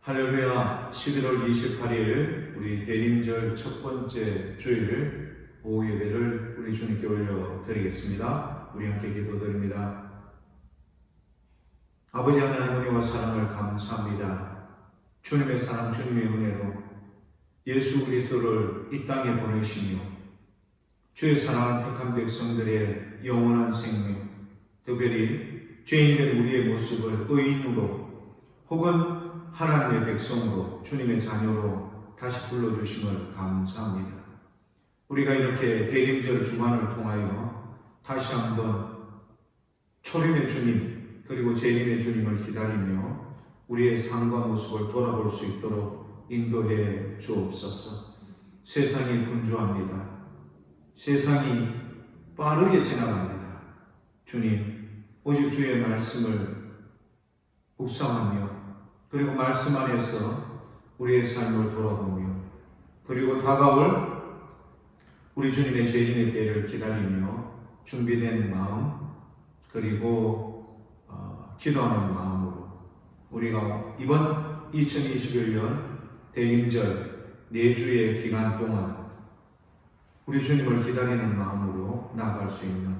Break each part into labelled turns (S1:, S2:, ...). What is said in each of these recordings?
S1: 할렐루야. 11월 28일 우리 대림절 첫 번째 주일 오후 예배를 우리 주님께 올려드리겠습니다. 우리 함께 기도드립니다. 아버지 하나님 은혜와 사랑을 감사합니다. 주님의 사랑, 주님의 은혜로 예수 그리스도를 이 땅에 보내시며 주의 사랑하는 택한 백성들의 영원한 생명, 특별히 죄인된 우리의 모습을 의인으로 혹은 하나님의 백성으로 주님의 자녀로 다시 불러주심을 감사합니다. 우리가 이렇게 대림절 주간을 통하여 다시 한번 초림의 주님 그리고 재림의 주님을 기다리며 우리의 삶과 모습을 돌아볼 수 있도록 인도해 주옵소서. 세상이 분주합니다. 세상이 빠르게 지나갑니다. 주님, 오직 주의 말씀을 묵상하며 그리고 말씀 안에서 우리의 삶을 돌아보며 그리고 다가올 우리 주님의 재림의 때를 기다리며 준비된 마음 그리고 기도하는 마음으로 우리가 이번 2021년 대림절 4주의 기간 동안 우리 주님을 기다리는 마음으로 나아갈 수 있는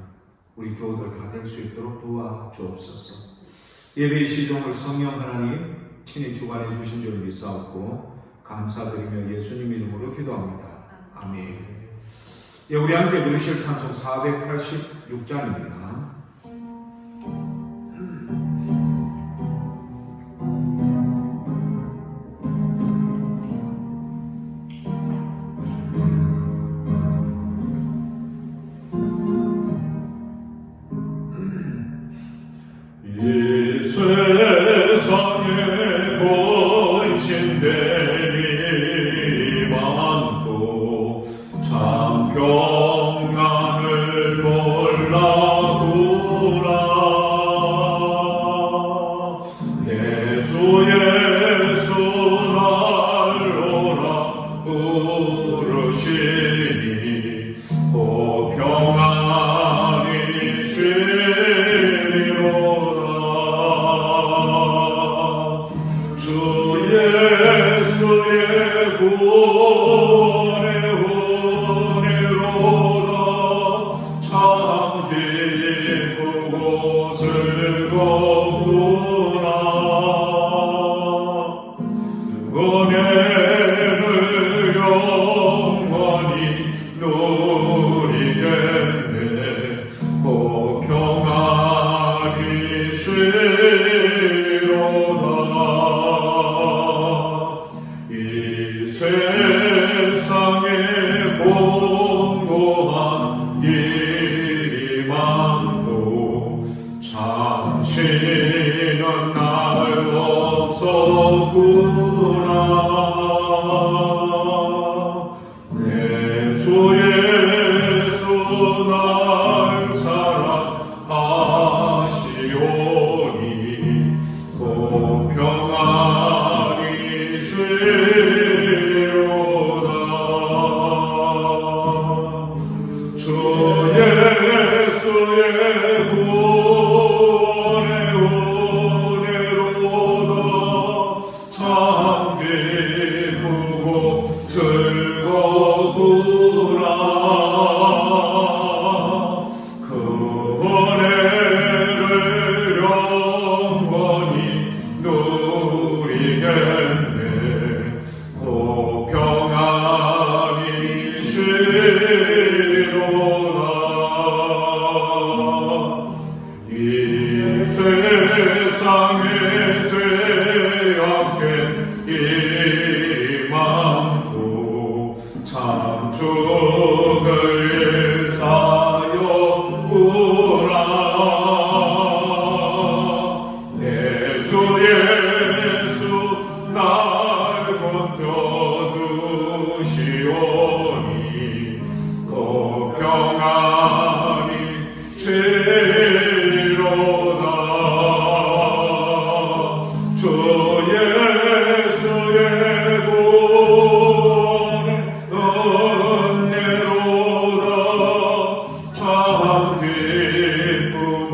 S1: 우리 교우들 다 될 수 있도록 도와주옵소서. 예배의 시종을 성령 하나님 친히 주관해 주신 줄 믿사옵고 감사드리며 예수님 이름으로 기도합니다. 아멘. 예, 우리 함께 부르실 찬송 486장입니다.
S2: 이 세상에 근심된 일이 많고 참 평안을 몰라구나. 내 주 예수 날 오라 부르시니 곧 평안이 주리로다. 주 예수의 구원의 은혜로다. 참 기쁘고 즐겁구나. 은혜를 영원히 누리겠네. 곧 평안이 주리로다. 이 세상에 공고한 일이 많고 참치는 날 없었구나. 내 주 예수 날 사랑하시오니 곧 평안이 주리로다. 주 예수의 구원의 은혜로다. 참 기쁘고 즐겁구나. 그 은혜를 영원히 누리겠네. 곧 평안이 주리로다. 이 세상에 죄악된 일이 많고 참 죽을 일사였구나. 내 주 예수 날 건져주시오니 곧 평안이 주리로다. 주 예수의 구원의 은혜로다. 참 기쁘고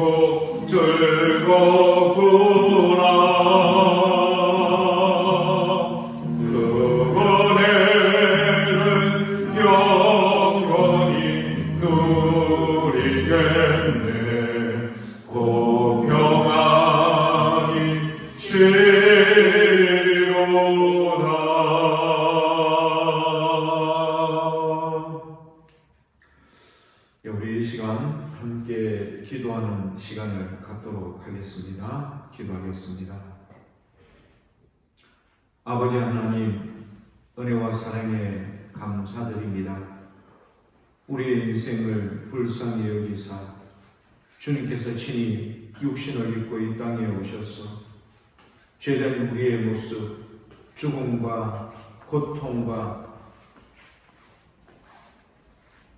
S2: 즐겁구나.
S1: 우리 이 시간 함께 기도하는 시간을 갖도록 하겠습니다. 기도하겠습니다. 아버지 하나님, 은혜와 사랑에 감사드립니다. 우리의 인생을 불쌍히 여기사 주님께서 친히 육신을 입고 이 땅에 오셔서 죄된 우리의 모습, 죽음과 고통과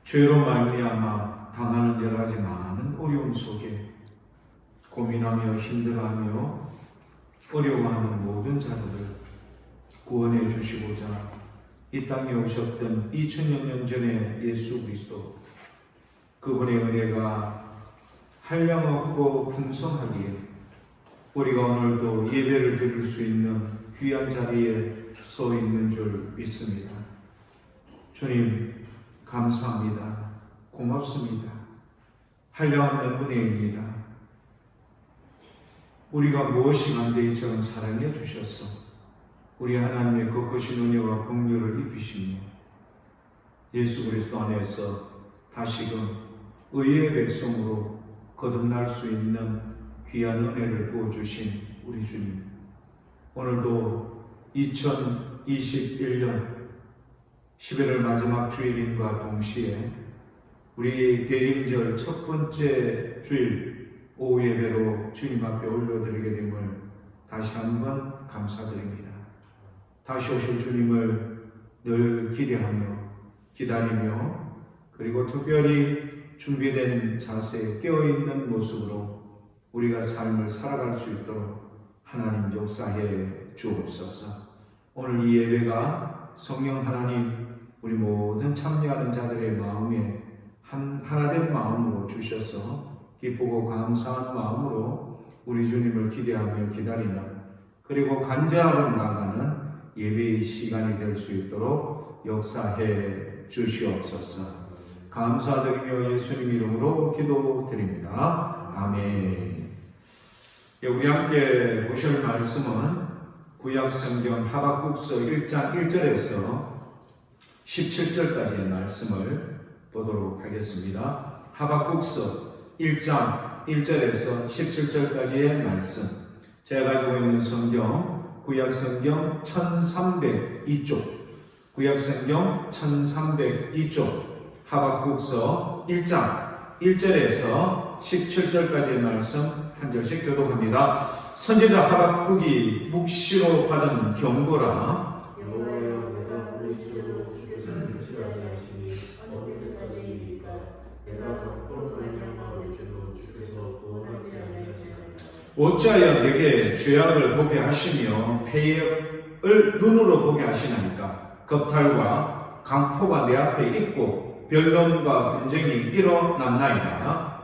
S1: 죄로 말미암아 당하는 여러 가지 많은 어려움 속에 고민하며 힘들어하며 어려워하는 모든 자들을 구원해 주시고자 이 땅에 오셨던 2000여 년 전에 예수 그리스도, 그분의 은혜가 한량없고 풍성하기에 우리가 오늘도 예배를 드릴 수 있는 귀한 자리에 서 있는 줄 믿습니다. 주님 감사합니다. 고맙습니다. 한량없는 은혜입니다. 우리가 무엇이 안돼 이처럼 사랑해 주셔서 우리 하나님의 거룩하신 은혜와 긍휼을 입히시며 예수 그리스도 안에서 다시금 의의 백성으로 거듭날 수 있는 귀한 은혜를 부어주신 우리 주님, 오늘도 2021년 11월 마지막 주일인과 동시에 우리 대림절 첫 번째 주일 오후 예배로 주님 앞에 올려드리게 됨을 다시 한번 감사드립니다. 다시 오실 주님을 늘 기대하며 기다리며 그리고 특별히 준비된 자세, 깨어있는 모습으로 우리가 삶을 살아갈 수 있도록 하나님 역사해 주옵소서. 오늘 이 예배가 성령 하나님 우리 모든 참여하는 자들의 마음에 하나된 마음으로 주셔서 기쁘고 감사한 마음으로 우리 주님을 기대하며 기다리는, 그리고 간절함을 나가는 예배의 시간이 될 수 있도록 역사해 주시옵소서. 감사드리며 예수님 이름으로 기도드립니다. 아멘. 우리 함께 보실 말씀은 구약성경 하박국서 1장 1절에서 17절까지의 말씀을 보도록 하겠습니다. 하박국서 1장 1절에서 17절까지의 말씀, 제가 가지고 있는 성경 구약성경 1302쪽, 구약성경 1302쪽 하박국서 1장 1절에서 17절까지의 말씀 한 절씩 교독합니다. 선지자 하박국이 묵시로 받은 경고라. 어찌하여 내게 죄악을 보게 하시며 폐역을 눈으로 보게 하시나이까. 겁탈과 강포가 내 앞에 있고 변론과 분쟁이 일어났나이다.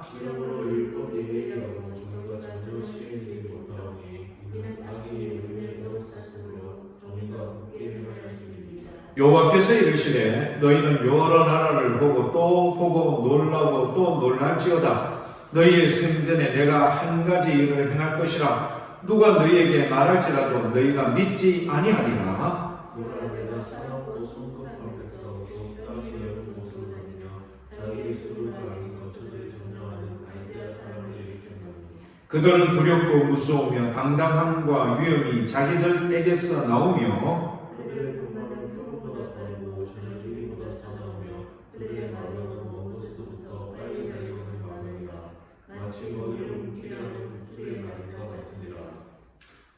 S1: 여호와께서 이르시되 너희는 여러 나라를 보고 또 보고 놀라고 또 놀랄지어다. 너희의 생전에 내가 한 가지 일을 행할 것이라. 누가 너희에게 말할지라도 너희가 믿지 아니하리라. 그들은 두렵고 무서우며 당당함과 위엄이 자기들에게서 나오며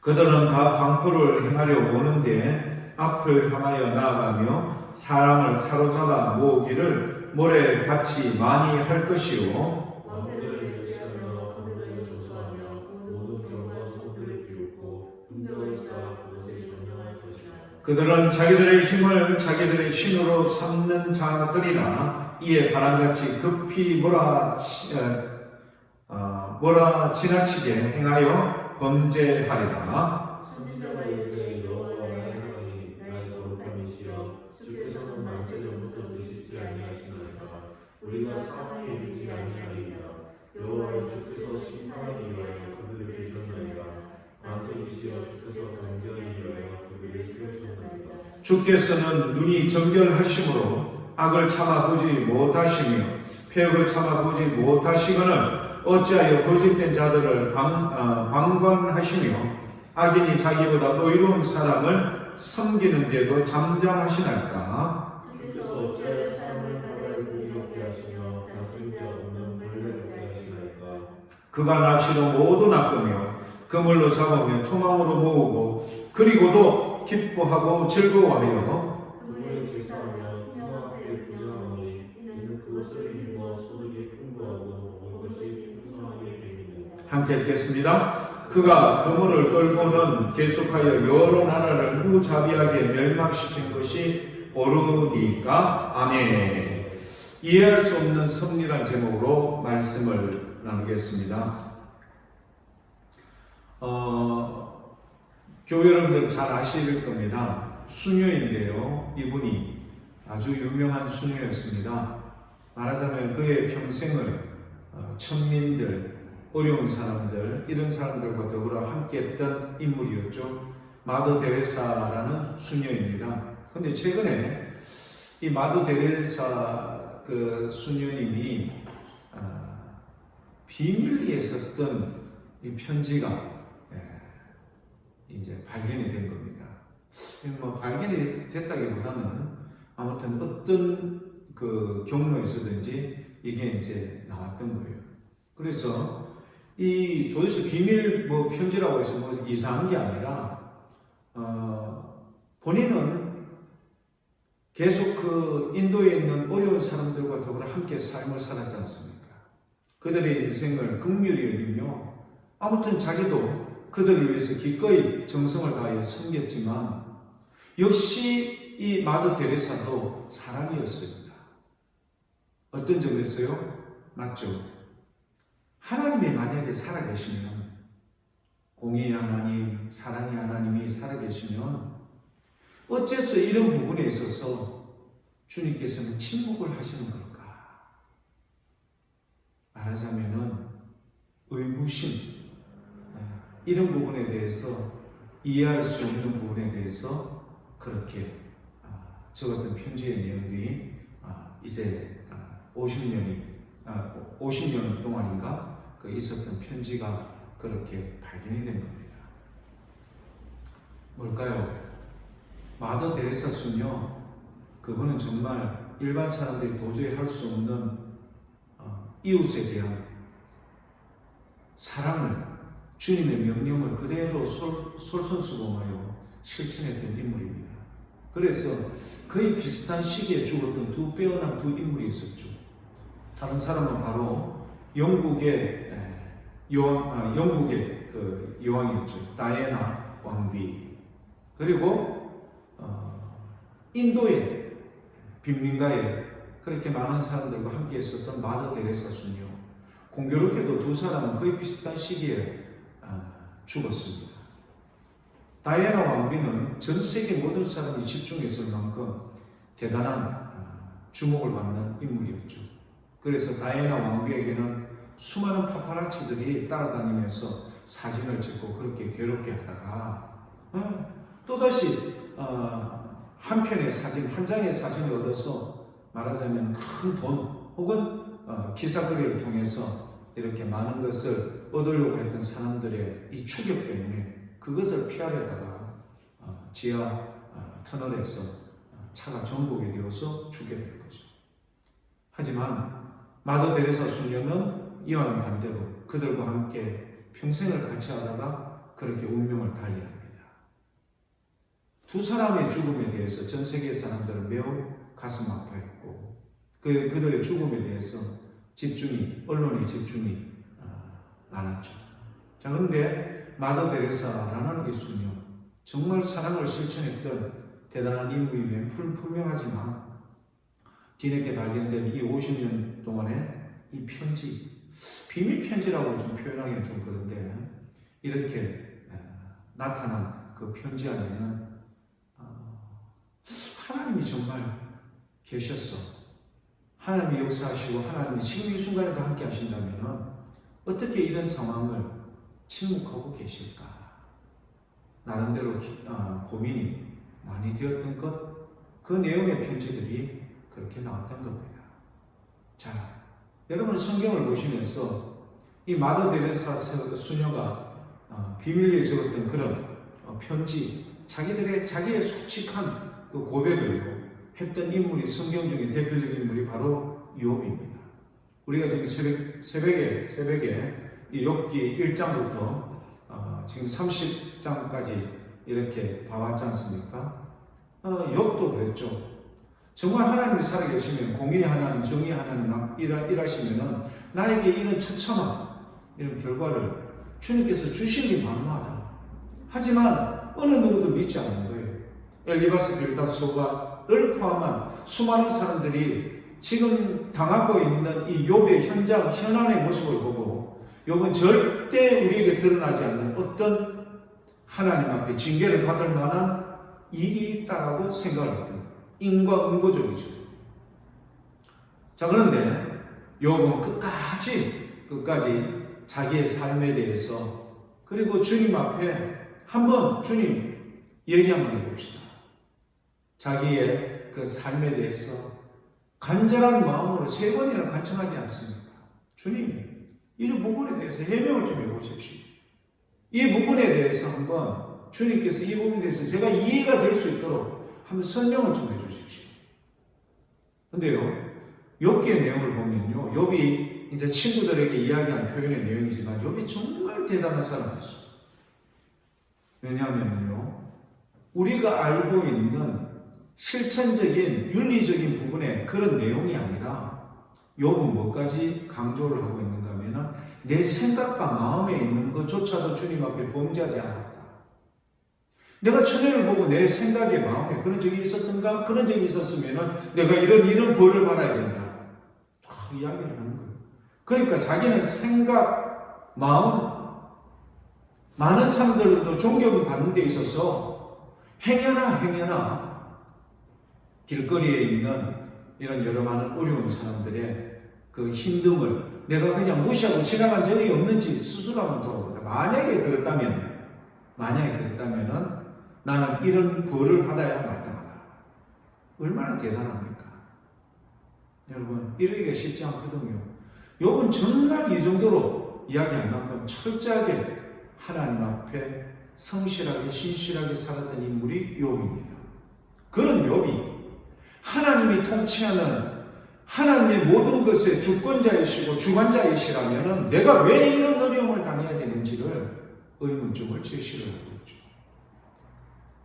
S1: 그들은 다 방포를 행하려 오는데 앞을 향하여 나아가며 사람을 사로잡아 모으기를 모래같이 많이 할 것이요 그들은 자기들의 힘을 자기들의 신으로 삼는 자들이나 이에 바람같이 급히 지나치게 행하여 범죄하리라.
S3: 선지자가 이르되 여호와의 하나님이 나의 거룩함이시여 주께서는 만세전부터 계시지 아니하시나이까. 우리가 사망에 이르지 아니하리이다. 여호와여 주께서 심판하기 위하여 그들을 계셨나이다. 만성이시여 주께서 간절히 여여 그들을 세우셨나이다.
S1: 주께서는 눈이 정결하심으로 악을 참아보지 못하시며 폐역을 참아보지 못하시거늘 어찌하여 거짓된 자들을 방관하시며 악인이 자기보다 의로운 사람을 섬기는데도 잠잠하시나이까.
S3: 주께서 어찌하여 사람을 바다에 굴리게 하시며 다스릴 자 없는 물레롭게 하시나이까.
S1: 그가 낚시로 모두 낚으며 그물로 잡으며 토망으로 모으고 그리고도 기뻐하고 즐거워하여
S3: 그물에 질서하며 통화 앞에 분양하오니 이는 그것을 입어 소득이 풍부하고 올 것이 풍성하게 됩니다.
S1: 함께 읽겠습니다. 그가 그물을 떨고는 계속하여 여러 나라를 무자비하게 멸망시킨 것이 옳으니까. 아멘. 이해할 수 없는 섭리란 제목으로 말씀을 나누겠습니다. 교회 여러분들 잘 아실 겁니다. 수녀인데요. 이분이 아주 유명한 수녀였습니다. 말하자면 그의 평생을 천민들, 어려운 사람들, 이런 사람들과 더불어 함께했던 인물이었죠. 마더 데레사라는 수녀입니다. 그런데 최근에 이 마더 데레사 그 수녀님이 비밀리에 썼던 이 편지가 이제 발견이 된 겁니다. 뭐 발견이 됐다기보다는 아무튼 어떤 그 경로에서든지 이게 이제 나왔던 거예요. 그래서 이 도대체 비밀 뭐 편지라고 해서 뭐 이상한 게 아니라 본인은 계속 그 인도에 있는 어려운 사람들과 더불어 함께 삶을 살았지 않습니까? 그들의 인생을 긍휼히 여기며 아무튼 자기도 그들을 위해서 기꺼이 정성을 다하여 섬겼지만 역시 이 마더 데레사도 사람이었습니다. 어떤 점에서요? 맞죠? 하나님이 만약에 살아계시면, 공의의 하나님, 사랑의 하나님이 살아계시면 어째서 이런 부분에 있어서 주님께서는 침묵을 하시는 걸까? 말하자면은 의구심, 이런 부분에 대해서 이해할 수 없는 부분에 대해서 그렇게 적었던 편지의 내용들이 이제 50년 동안인가 그 있었던 편지가 그렇게 발견이 된 겁니다. 뭘까요? 마더 데레사 수녀, 그분은 정말 일반 사람들이 도저히 할 수 없는 이웃에 대한 사랑을, 주님의 명령을 그대로 솔선수범하여 실천했던 인물입니다. 그래서 거의 비슷한 시기에 죽었던 두 빼어난 두 인물이 있었죠. 다른 사람은 바로 영국의 그 여왕이었죠. 다이애나 왕비. 그리고 인도의 빈민가에 그렇게 많은 사람들과 함께 있었던 마더 데레사 수녀. 공교롭게도 두 사람은 거의 비슷한 시기에 죽었습니다. 다이애나 왕비는 전 세계 모든 사람이 집중했을 만큼 대단한 주목을 받는 인물이었죠. 그래서 다이애나 왕비에게는 수많은 파파라치들이 따라다니면서 사진을 찍고 그렇게 괴롭게 하다가 또다시 한 편의 사진, 한 장의 사진을 얻어서 말하자면 큰 돈 혹은 기사거리를 통해서 이렇게 많은 것을 얻으려고 했던 사람들의 이 추격 때문에 그것을 피하려다가 지하 터널에서 차가 전복이 되어서 죽게 된 거죠. 하지만 마더 데레사 수녀는 이와는 반대로 그들과 함께 평생을 같이 하다가 그렇게 운명을 달리합니다. 두 사람의 죽음에 대해서 전 세계 사람들은 매우 가슴 아파했고 그들의 죽음에 대해서 언론의 집중이 많았죠. 자, 그런데 마더 데레사라는 이 수녀, 정말 사랑을 실천했던 대단한 인물이면 분명하지만 뒤늦게 발견된 이 50년 동안의 이 편지, 비밀 편지라고 좀 표현하기는 좀 그런데 이렇게 나타난 그 편지 안에는 하나님이 정말 계셨어. 하나님이 역사하시고 하나님이 지금 이 순간에도 함께 하신다면 어떻게 이런 상황을 침묵하고 계실까? 나름대로 고민이 많이 되었던 그 내용의 편지들이 그렇게 나왔던 겁니다. 자, 여러분 성경을 보시면서 이 마더 데레사 수녀가 비밀리에 적었던 그런 편지, 자기의 솔직한 그 고백을 했던 인물이 성경 중에 대표적인 인물이 바로 욥입니다. 우리가 지금 새벽에 이 욥기 1장부터 지금 30장까지 이렇게 봐왔지 않습니까? 욥도 그랬죠. 정말 하나님이 살아계시면, 공의 하나님, 정의 하나님 일하시면은 나에게 이런 처참한 이런 결과를 주님께서 주시기 만무하다. 하지만 어느 누구도 믿지 않는 거예요. 엘리바스, 빌닷, 소바를 포함한 수많은 사람들이 지금 당하고 있는 이 욥의 현안의 모습을 보고 욥은 절대 우리에게 드러나지 않는 어떤 하나님 앞에 징계를 받을 만한 일이 있다라고 생각을 했던 거예요. 인과응보적이죠. 자, 그런데 욥은 끝까지 자기의 삶에 대해서, 그리고 주님 앞에 한번 주님 얘기 한번 해봅시다. 자기의 그 삶에 대해서 간절한 마음으로 3번이나 간청하지 않습니까? 주님, 이 부분에 대해서 해명을 좀 해보십시오. 이 부분에 대해서 한번 주님께서 이 부분에 대해서 제가 이해가 될 수 있도록 한번 설명을 좀 해주십시오. 근데요, 욥기의 내용을 보면요, 욥이 이제 친구들에게 이야기한 표현의 내용이지만 욥이 정말 대단한 사람이었어요. 왜냐하면요, 우리가 알고 있는 실천적인 윤리적인 부분의 그런 내용이 아니라 욥은 뭐까지 강조를 하고 있는가 하면은 내 생각과 마음에 있는 것조차도 주님 앞에 범죄하지 않았다. 내가 천혜를 보고 내 생각에 마음에 그런 적이 있었던가? 그런 적이 있었으면은 내가 이런 벌을 받아야 된다. 이야기를 하는 거예요. 그러니까 자기는 생각, 마음, 많은 사람들도 존경받는 데 있어서 행여나 길거리에 있는 이런 여러 많은 어려운 사람들의 그 힘듦을 내가 그냥 무시하고 지나간 적이 없는지 스스로 한번 돌아본다. 만약에 그랬다면은 나는 이런 벌을 받아야 마땅하다. 얼마나 대단합니까? 여러분, 이러기가 쉽지 않거든요. 욥은 정말 이 정도로 이야기할 만큼 철저하게 하나님 앞에 성실하게 신실하게 살았던 인물이 욥입니다. 그런 욥이 하나님이 통치하는 하나님의 모든 것의 주권자이시고 주관자이시라면 내가 왜 이런 어려움을 당해야 되는지를 의문점을 제시를 하고 있죠.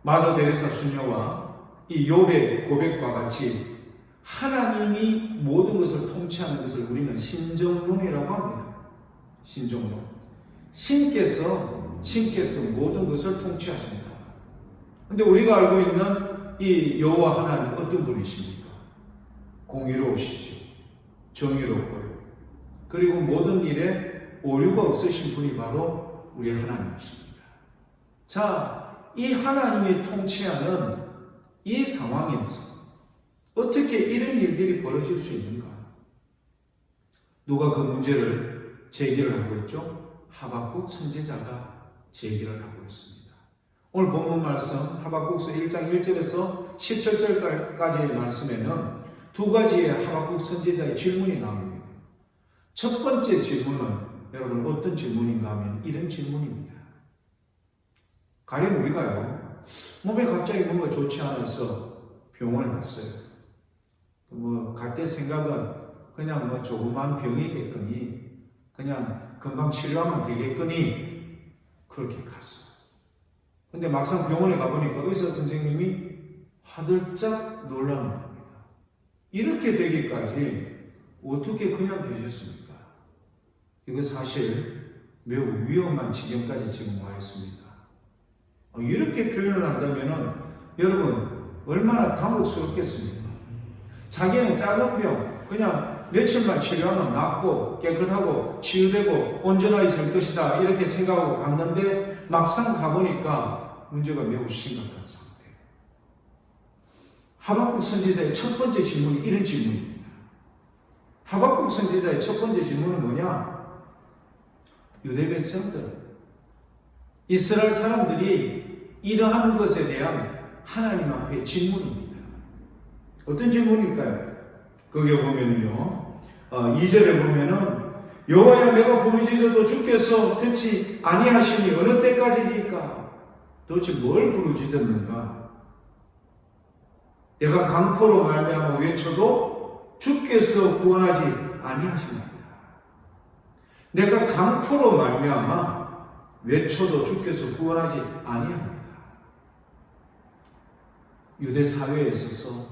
S1: 마더 데레사 수녀와 이 욥의 고백과 같이 하나님이 모든 것을 통치하는 것을 우리는 신정론이라고 합니다. 신정론. 신께서 모든 것을 통치하신다. 근데 우리가 알고 있는 이 여호와 하나님은 어떤 분이십니까? 공의로우시죠. 정의롭고요. 그리고 모든 일에 오류가 없으신 분이 바로 우리 하나님이십니다. 자, 이 하나님이 통치하는 이 상황에서 어떻게 이런 일들이 벌어질 수 있는가? 누가 그 문제를 제기를 하고 있죠? 하박국 선지자가 제기를 하고 있습니다. 오늘 본문 말씀 하박국서 1장 1절에서 17절까지의 말씀에는 두 가지의 하박국 선지자의 질문이 나옵니다. 첫 번째 질문은 여러분 어떤 질문인가 하면 이런 질문입니다. 가령 우리가요, 몸에 갑자기 뭔가 좋지 않아서 병원에 갔어요. 갈 때 생각은 그냥 조그만 병이겠거니, 그냥 금방 치료하면 되겠거니, 그렇게 갔어요. 근데 막상 병원에 가보니까 의사 선생님이 화들짝 놀라는 겁니다. 이렇게 되기까지 어떻게 그냥 계셨습니까? 이거 사실 매우 위험한 지경까지 지금 와 있습니다. 이렇게 표현을 한다면은 여러분 얼마나 당혹스럽겠습니까? 자기는 작은 병 그냥 며칠만 치료하면 낫고 깨끗하고 치유되고 온전해질 것이다 이렇게 생각하고 갔는데 막상 가보니까 문제가 매우 심각한 상태. 하박국 선지자의 첫 번째 질문이 이런 질문입니다. 하박국 선지자의 첫 번째 질문은 뭐냐? 유대 백성들, 이스라엘 사람들이 이러한 것에 대한 하나님 앞에 질문입니다. 어떤 질문일까요? 거기에 보면요, 2절에 보면은 여호와여 내가 부르짖어도 주께서 듣지 아니하시니 어느 때까지니까? 도대체 뭘 부르짖었는가? 내가 강포로 말미암아 외쳐도 주께서 구원하지 아니하시나이다. 내가 강포로 말미암아 외쳐도 주께서 구원하지 아니합니다. 유대 사회에 있어서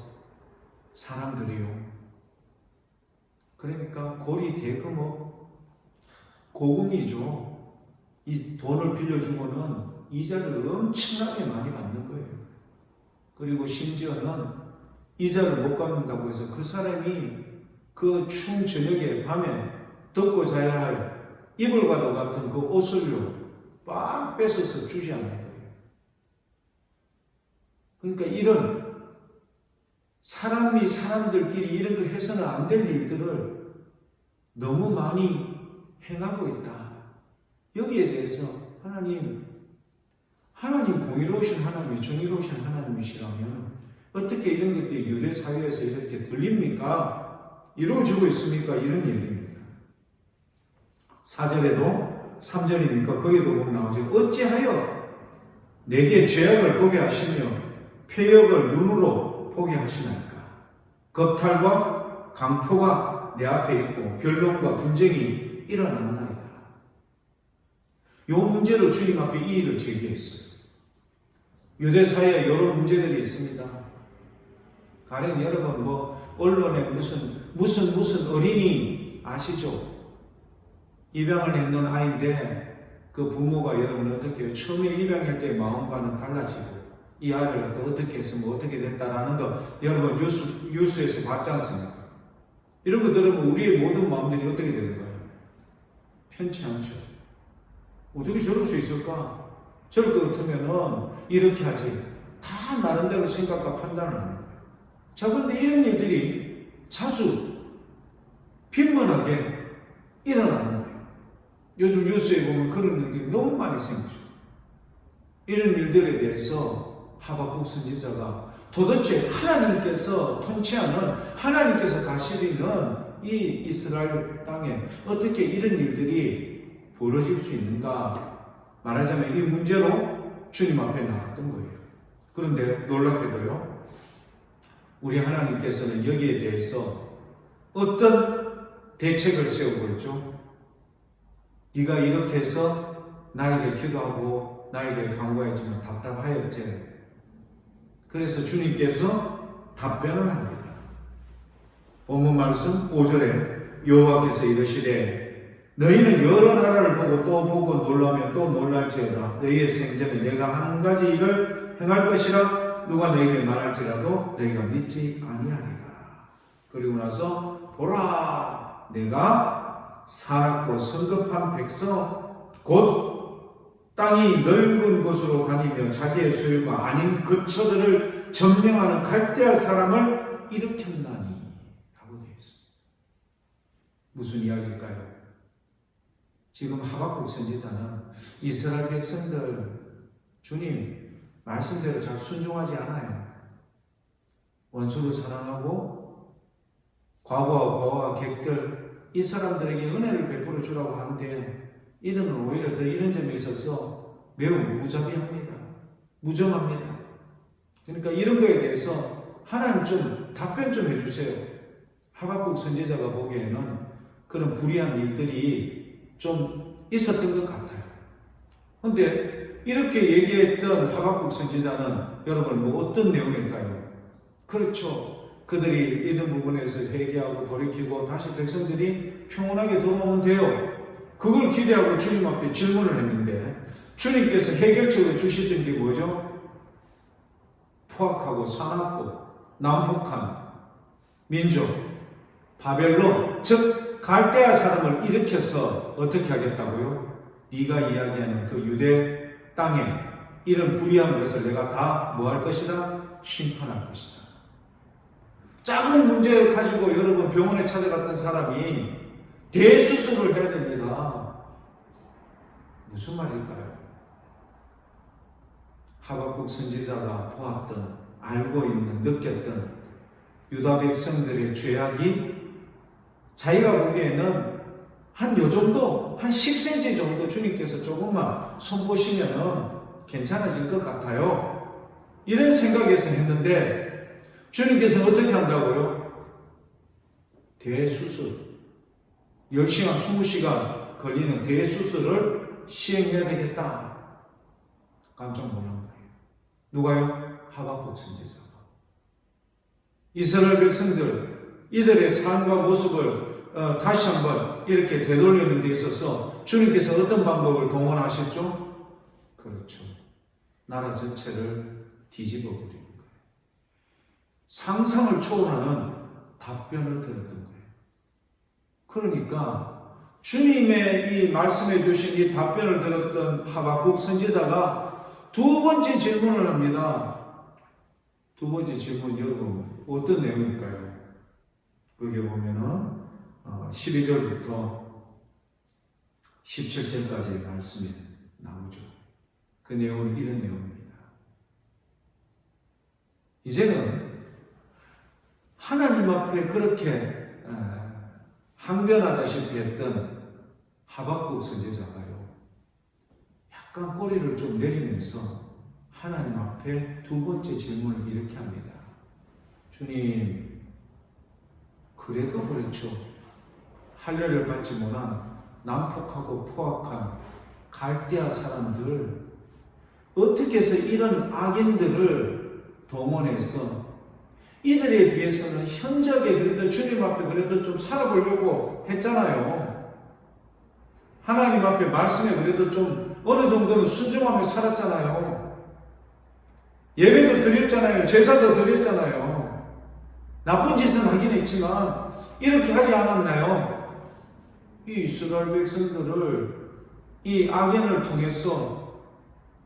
S1: 사람들이요, 그러니까 고리 대금업 고금이죠. 이 돈을 빌려주고는 이자를 엄청나게 많이 받는 거예요. 그리고 심지어는 이자를 못 갚는다고 해서 그 사람이 그 추운 저녁에 밤에 덮고 자야 할 이불 바다 같은 그 옷을요 빡 뺏어서 주지 않는 거예요. 그러니까 이런 사람들끼리 이런 거 해서는 안 될 일들을 너무 많이 행하고 있다. 여기에 대해서 하나님 공의로우신 하나님이 정의로우신 하나님이시라면 어떻게 이런 것들이 유대 사회에서 이렇게 들립니까? 이루어지고 있습니까? 이런 얘기입니다. 4절에도 3절입니까? 거기도 보면 나오죠. 어찌하여 내게 죄악을 보게 하시며 폐역을 눈으로 보게 하시나이까? 겁탈과 강포가 내 앞에 있고 변론과 분쟁이 일어났나이다. 이 문제를 주님 앞에 이 일을 제기했어요. 유대 사회에 여러 문제들이 있습니다. 가령 여러분 언론에 무슨 어린이 아시죠? 입양을 했는 아이인데 그 부모가 여러분 어떻게 해요? 처음에 입양할 때 마음과는 달라지고 이 아이를 어떻게 했으면 어떻게 됐다라는 거 여러분 뉴스에서 봤지 않습니까? 이런 거 들으면 우리의 모든 마음들이 어떻게 되는 거예요? 편치 않죠. 어떻게 저럴 수 있을까? 저럴 것 같으면은 이렇게 하지. 다 나름대로 생각과 판단을 하는 거예요. 자, 그런데 이런 일들이 자주 빈번하게 일어나는 거예요. 요즘 뉴스에 보면 그런 일들이 너무 많이 생기죠. 이런 일들에 대해서 하박국 선지자가 도대체 하나님께서 통치하는, 하나님께서 다스리는 이 이스라엘 땅에 어떻게 이런 일들이 벌어질 수 있는가? 말하자면 이 문제로 주님 앞에 나왔던 거예요. 그런데 놀랍게도요, 우리 하나님께서는 여기에 대해서 어떤 대책을 세우고 있죠? 네가 이렇게 해서 나에게 기도하고 나에게 간구했지만 답답하였지. 그래서 주님께서 답변을 합니다. 본문 말씀 5절에 여호와께서 이르시되 너희는 여러 나라를 보고 또 보고 놀라며 또 놀랄지어다. 너희의 생전에 내가 한 가지 일을 행할 것이라 누가 너희에게 말할지라도 너희가 믿지 아니하리라. 그리고 나서 보라, 내가 사납고 성급한 백성 곧 땅이 넓은 곳으로 다니며 자기의 소유가 아닌 거처들을 점령하는 갈대아 사람을 일으켰나니 라고 되어 있습니다. 무슨 이야기일까요? 지금 하박국 선지자는 이스라엘 백성들 주님 말씀대로 잘 순종하지 않아요. 원수를 사랑하고 과거와 객들 이 사람들에게 은혜를 베풀어 주라고 하는데 이들은 오히려 더 이런 점에 있어서 매우 무자비합니다. 무정합니다. 그러니까 이런 거에 대해서 하나님 좀 답변 좀 해주세요. 하박국 선지자가 보기에는 그런 불의한 일들이 좀 있었던 것 같아요. 그런데 이렇게 얘기했던 하박국 선지자는 여러분 어떤 내용일까요? 그렇죠. 그들이 이런 부분에서 회개하고 돌이키고 다시 백성들이 평온하게 돌아오면 돼요. 그걸 기대하고 주님 앞에 질문을 했는데 주님께서 해결책을 주시던 게 뭐죠? 포악하고 사납고 난폭한 민족 바벨론, 즉 갈대아 사람을 일으켜서 어떻게 하겠다고요? 네가 이야기하는 그 유대 땅에 이런 불의한 것을 내가 다 뭐 할 것이다? 심판할 것이다. 작은 문제를 가지고 여러분 병원에 찾아갔던 사람이 대수술을 해야 됩니다. 무슨 말일까요? 하박국 선지자가 보았던, 알고 있는, 느꼈던 유다 백성들의 죄악이 자기가 보기에는 한 요 정도, 한 10cm 정도 주님께서 조금만 손보시면은 괜찮아질 것 같아요. 이런 생각에서 했는데 주님께서는 어떻게 한다고요? 대수술, 10시간, 20시간 걸리는 대수술을 시행해야 되겠다. 깜짝 놀란 거예요. 누가요? 하박국 선지자가. 이스라엘 백성들, 이들의 삶과 모습을 다시 한번 이렇게 되돌리는 데 있어서 주님께서 어떤 방법을 동원하셨죠? 그렇죠. 나라 전체를 뒤집어 버리는 거예요. 상상을 초월하는 답변을 들었던 거예요. 그러니까 주님의 이 말씀해 주신 이 답변을 들었던 하박국 선지자가 두 번째 질문을 합니다. 두 번째 질문 여러분 어떤 내용일까요? 거기에 보면은 12절부터 17절까지의 말씀이 나오죠. 그 내용은 이런 내용입니다. 이제는 하나님 앞에 그렇게 항변하다시피 했던 하박국 선지자가요, 약간 꼬리를 좀 내리면서 하나님 앞에 두 번째 질문을 이렇게 합니다. 주님, 그래도 그렇죠. 할례를 받지 못한 난폭하고 포악한 갈대아 사람들, 어떻게 해서 이런 악인들을 동원해서 이들에 비해서는 현저하게 그래도 주님 앞에 그래도 좀 살아보려고 했잖아요. 하나님 앞에 말씀에 그래도 좀 어느 정도는 순종하며 살았잖아요. 예배도 드렸잖아요. 제사도 드렸잖아요. 나쁜 짓은 하긴 했지만 이렇게 하지 않았나요? 이 이스라엘 백성들을 이 악인을 통해서,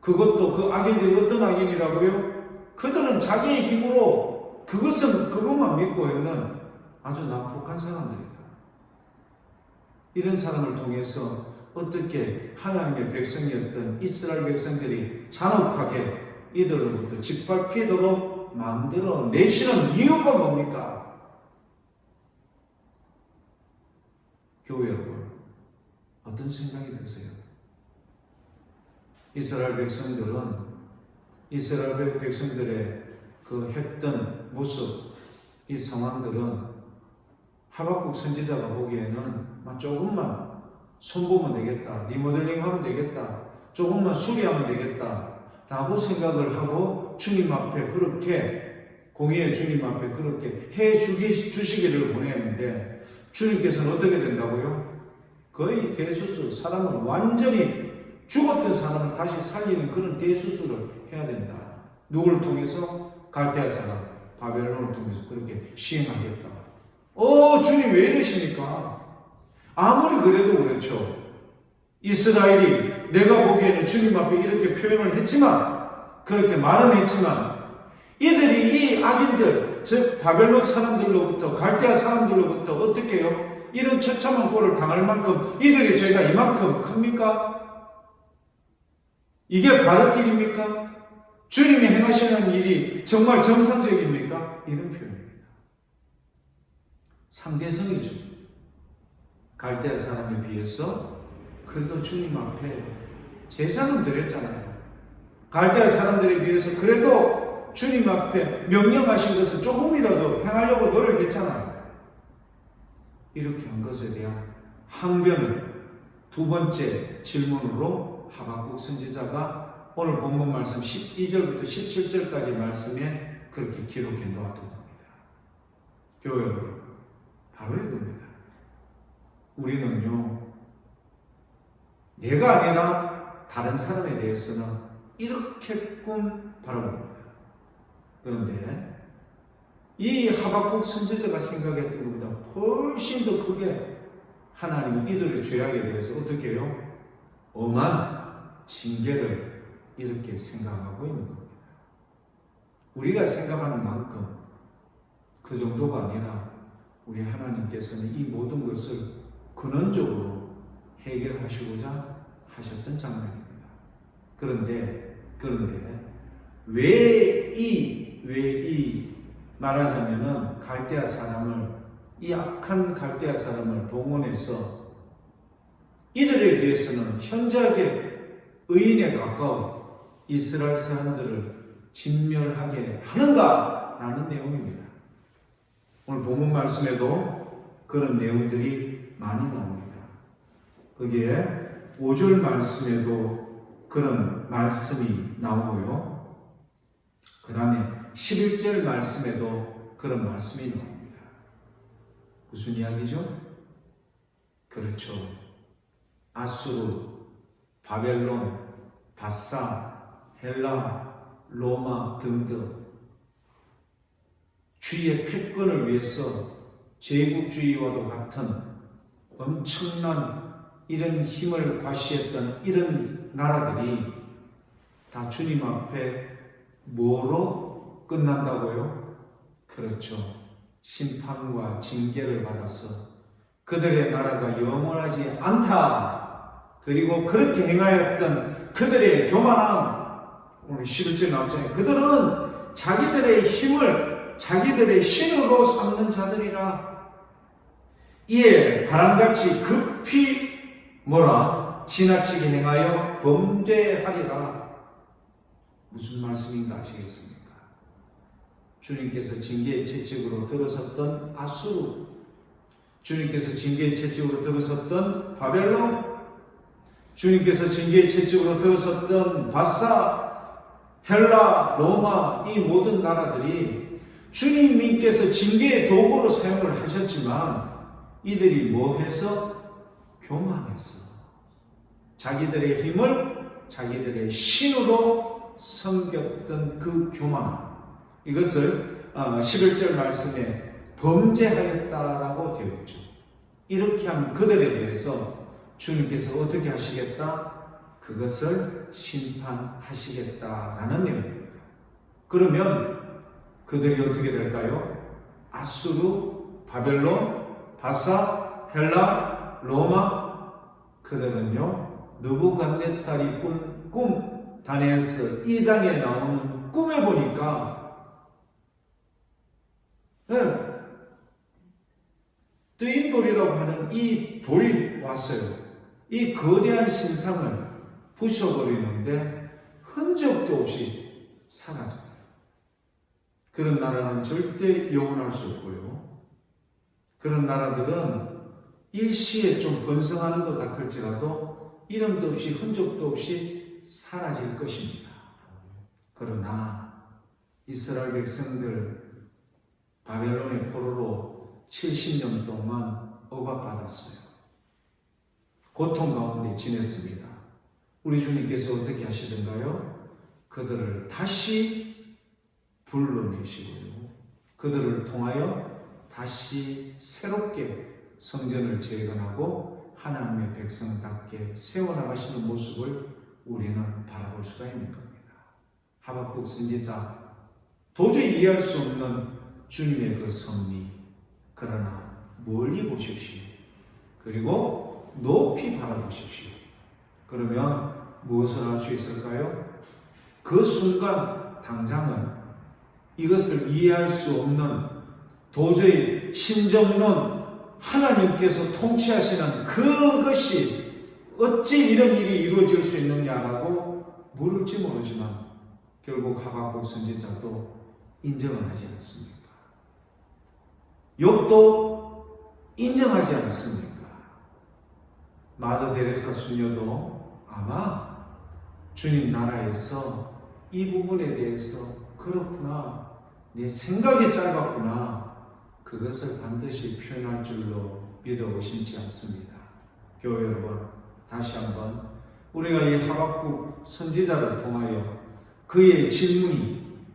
S1: 그것도 그 악인들이 어떤 악인이라고요? 그들은 자기의 힘으로 그것만 믿고 있는 아주 난폭한 사람들이다. 이런 사람을 통해서 어떻게 하나님의 백성이었던 이스라엘 백성들이 잔혹하게 이들로부터 짓밟히도록 만들어 내시는 이유가 뭡니까? 교회 여러분, 어떤 생각이 드세요? 이스라엘 백성들의 그 했던 모습, 이 상황들은 하박국 선지자가 보기에는 조금만 손보면 되겠다, 리모델링 하면 되겠다, 조금만 수리하면 되겠다 라고 생각을 하고 주님 앞에 그렇게, 공의의 주님 앞에 그렇게 주시기를 원했는데 주님께서는 어떻게 된다고요? 거의 대수술, 사람을 완전히 죽었던 사람을 다시 살리는 그런 대수술을 해야 된다. 누구를 통해서? 갈대아 사람, 바벨론을 통해서 그렇게 시행하겠다. 주님 왜 이러십니까? 아무리 그래도 그렇죠. 이스라엘이 내가 보기에는 주님 앞에 이렇게 표현을 했지만, 그렇게 말은 했지만, 이들이 이 악인들, 즉 바벨론 사람들로부터, 갈대아 사람들로부터 어떻게 해요? 이런 처참한 꼴을 당할 만큼 이들의 죄가 이만큼 큽니까? 이게 바른 일입니까? 주님이 행하시는 일이 정말 정상적입니까? 이런 표현입니다. 상대성이죠. 갈대아 사람에 비해서 그래도 주님 앞에 제사는 드렸잖아요. 갈대아 사람들에 비해서 그래도 주님 앞에 명령하신 것을 조금이라도 행하려고 노력했잖아요. 이렇게 한 것에 대한 항변을 두 번째 질문으로 하박국 선지자가 오늘 본문 말씀 12절부터 17절까지 말씀에 그렇게 기록해 놓았던 겁니다. 교회 여러분, 바로 이겁니다. 우리는요, 내가 아니라 다른 사람에 대해서는 이렇게끔 바라봅니다. 그런데 이 하박국 선지자가 생각했던 것보다 훨씬 더 크게 하나님은 이들의 죄악에 대해서 어떻게 해요? 엄한 징계를 이렇게 생각하고 있는 겁니다. 우리가 생각하는 만큼 그 정도가 아니라 우리 하나님께서는 이 모든 것을 근원적으로 해결하시고자 하셨던 장면입니다. 그런데 왜 이 말하자면은 갈대아 사람을, 이 악한 갈대아 사람을 동원해서 이들에 비해서는 현저하게 의인에 가까운 이스라엘 사람들을 진멸하게 하는가라는 내용입니다. 오늘 본문 말씀에도 그런 내용들이 많이 나옵니다. 거기에 5절 말씀에도 그런 말씀이 나오고요. 그 다음에 11절 말씀에도 그런 말씀이 나옵니다. 무슨 이야기죠? 그렇죠. 아수르, 바벨론, 바사, 헬라, 로마 등등 주의 패권을 위해서 제국주의와도 같은 엄청난 이런 힘을 과시했던 이런 나라들이 다 주님 앞에 뭐로 끝난다고요? 그렇죠. 심판과 징계를 받아서 그들의 나라가 영원하지 않다. 그리고 그렇게 행하였던 그들의 교만함, 오늘 11절 나왔잖아요. 그들은 자기들의 힘을 자기들의 신으로 삼는 자들이라. 이에 바람같이 급히 지나치게 행하여 범죄하리라. 무슨 말씀인가 아시겠습니까? 주님께서 징계의 채찍으로 들어섰던 아수르, 주님께서 징계의 채찍으로 들어섰던 바벨론, 주님께서 징계의 채찍으로 들어섰던 바사, 헬라, 로마, 이 모든 나라들이 주님께서 징계의 도구로 사용을 하셨지만 이들이 뭐 해서? 교만해서 자기들의 힘을 자기들의 신으로 섬겼던 그 교만함, 이것을 11절 말씀에 범죄하였다라고 되어 있죠. 이렇게 한 그들에 대해서 주님께서 어떻게 하시겠다? 그것을 심판하시겠다라는 내용입니다. 그러면 그들이 어떻게 될까요? 아수르, 바벨론, 바사, 헬라, 로마, 그들은요 느부갓네살이 꾼 꿈, 다니엘서 2장에 나오는 꿈에 보니까 뜨인돌이라고 하는 이 돌이 왔어요. 이 거대한 신상을 부셔버리는데 흔적도 없이 사라져요. 그런 나라는 절대 영원할 수 없고요. 그런 나라들은 일시에 좀 번성하는 것 같을지라도 이름도 없이 흔적도 없이 사라질 것입니다. 그러나 이스라엘 백성들 바벨론의 포로로 70년 동안 억압받았어요. 고통 가운데 지냈습니다. 우리 주님께서 어떻게 하시던가요? 그들을 다시 불러내시고요. 그들을 통하여 다시 새롭게 성전을 재건하고 하나님의 백성답게 세워나가시는 모습을 우리는 바라볼 수가 있는 겁니다. 하박국 선지자, 도저히 이해할 수 없는 주님의 그 섭리, 그러나 멀리 보십시오. 그리고 높이 바라보십시오. 그러면 무엇을 할 수 있을까요? 그 순간 당장은 이것을 이해할 수 없는 도저히 신정론, 하나님께서 통치하시는 그것이 어찌 이런 일이 이루어질 수 있느냐라고 물을지 모르지만 결국 하박국 선지자도 인정을 하지 않습니다. 욥도 인정하지 않습니까? 마더 데레사 수녀도 아마 주님 나라에서 이 부분에 대해서 그렇구나, 내 생각이 짧았구나, 그것을 반드시 표현할 줄로 믿어 의심치 않습니다. 교회 여러분, 다시 한번 우리가 이 하박국 선지자를 통하여 그의 질문이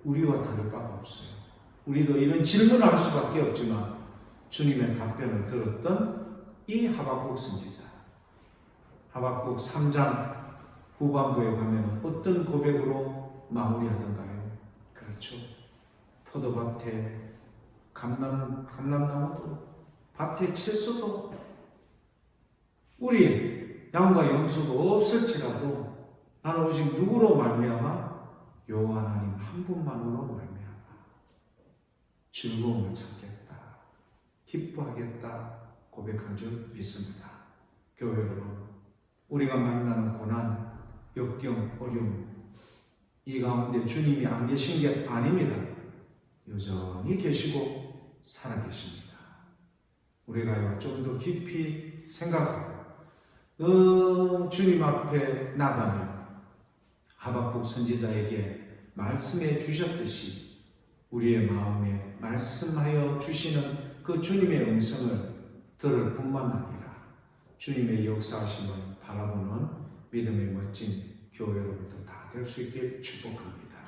S1: 우리와 다를 바가 없어요. 우리도 이런 질문을 할 수밖에 없지만 주님의 답변을 들었던 이 하박국 선지자, 하박국 3장 후반부에 가면 어떤 고백으로 마무리하던가요? 그렇죠. 포도밭에 감람나무도, 밭에 채소도, 우리의 양과 염소도 없을지라도 나는 오직 누구로 말미암아? 여호와 하나님 한 분만으로 말미암아 즐거움을 찾겠다, 기뻐하겠다 고백한 줄 믿습니다. 교회 여러분, 우리가 만나는 고난, 역경, 어려움, 이 가운데 주님이 안 계신 게 아닙니다. 여전히 계시고 살아계십니다. 우리가요, 좀 더 깊이 생각하고 주님 앞에 나가며 하박국 선지자에게 말씀해 주셨듯이 우리의 마음에 말씀하여 주시는 그 주님의 음성을 들을 뿐만 아니라 주님의 역사하심을 바라보는 믿음의 멋진 교회 여러분들 다 될 수 있길 축복합니다.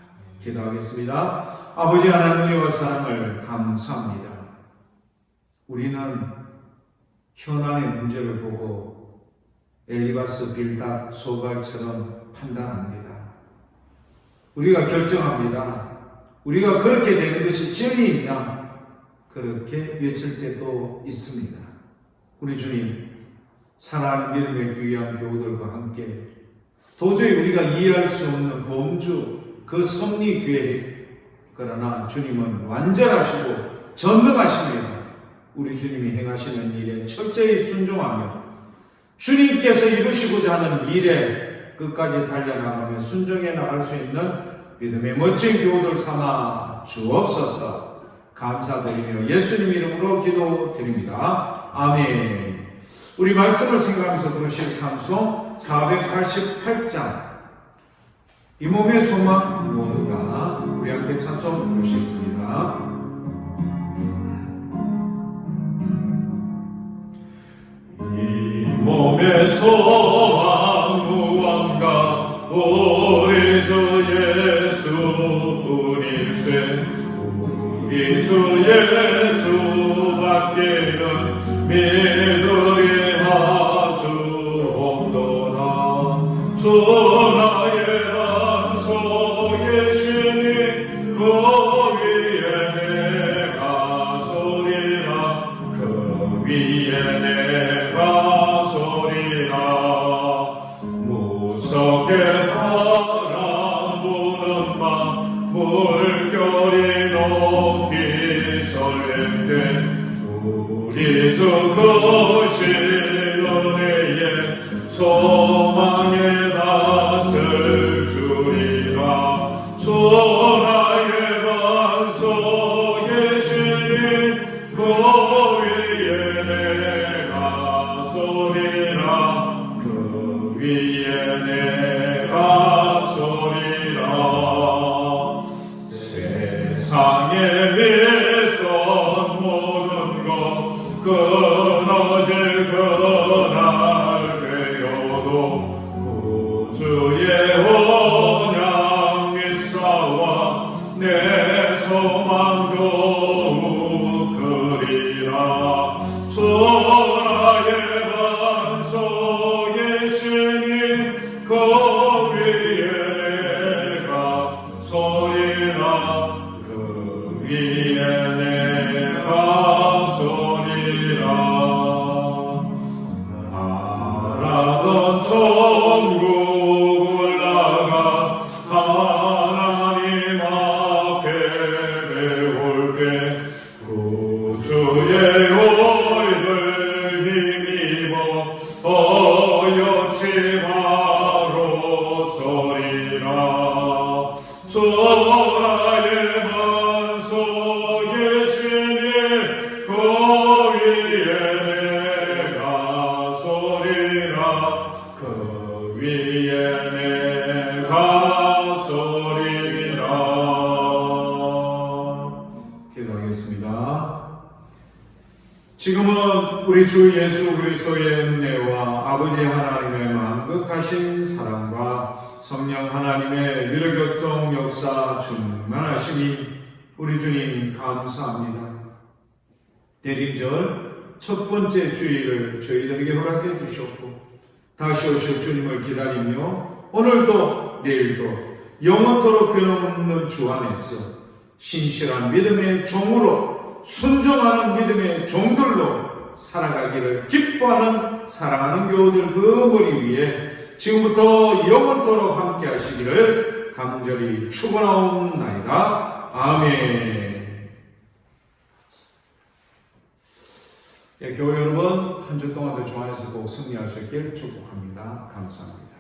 S1: 기도하겠습니다. 아버지 하나님 은혜와 사랑을 감사합니다. 우리는 현안의 문제를 보고 엘리바스, 빌닷, 소발처럼 판단합니다. 우리가 결정합니다. 우리가 그렇게 되는 것이 진리이냐 그렇게 외칠 때도 있습니다. 우리 주님, 사랑하는 믿음의 귀한 교우들과 함께 도저히 우리가 이해할 수 없는 범주, 그 섭리 계획, 그러나 주님은 완전하시고 전능하십니다. 우리 주님이 행하시는 일에 철저히 순종하며 주님께서 이루시고자 하는 일에 끝까지 달려나가며 순종해 나갈 수 있는 믿음의 멋진 교우들 삼아 주옵소서. 감사드리며 예수님 이름으로 기도드립니다. 아멘. 우리 말씀을 생각하면서 부르실 찬송 488장 이 몸의 소망 모두가 우리 함께 찬송 부르시겠습니다.
S2: 이 몸의 소망 무언가 우리 주 예수뿐일세. 우리 주 예수밖에는 믿으리 아주 없도다. 주 나의 반석의 신이 그 위에 내가 서리라. 그 위에 내가 서리라. 무섭게 바람 부는 밤 물결이 높이 설렘 때 우리 주 크신 은혜에 소망에 닿을 주리라. 주 나의 반석의 신이 그 위에 내가 서리라. 그 위에 내가 서리라. 세상에 믿던 모든 것 끊어질 그날 되어도 구주의 언약 믿사와 내 소망 더욱 크리라. 주 나의 반석의 신이 그 위에 내가 서리라. 그 위에 내가 서리라. 바라던 천국 올라가 하나님 앞에 배울 때 구주의 오히를 힘입어 어여치 바로 서리라. 주 나의 반석의 신이 그 위에 내가 서리라. 그 위에 내가 서리라.
S1: 기도하겠습니다. 지금은 우리 주 예수 그리스도의 은혜와 아버지 하나님의 만극하신 사랑과 성령 하나님의 위로교통 역사 충만하시니 우리 주님 감사합니다. 대림절 첫 번째 주일을 저희들에게 허락해 주셨고 다시 오실 주님을 기다리며 오늘도 내일도 영원토록 변함없는 주 안에서 신실한 믿음의 종으로 순종하는 믿음의 종들로 살아가기를 기뻐하는 사랑하는 교우들 그 머리 위에 지금부터 영원토록 함께 하시기를 간절히 축원하옵나이다. 아멘. 예, 교회 여러분 한 주 동안도 주 안에서 꼭 승리할 수 있길 축복합니다. 감사합니다.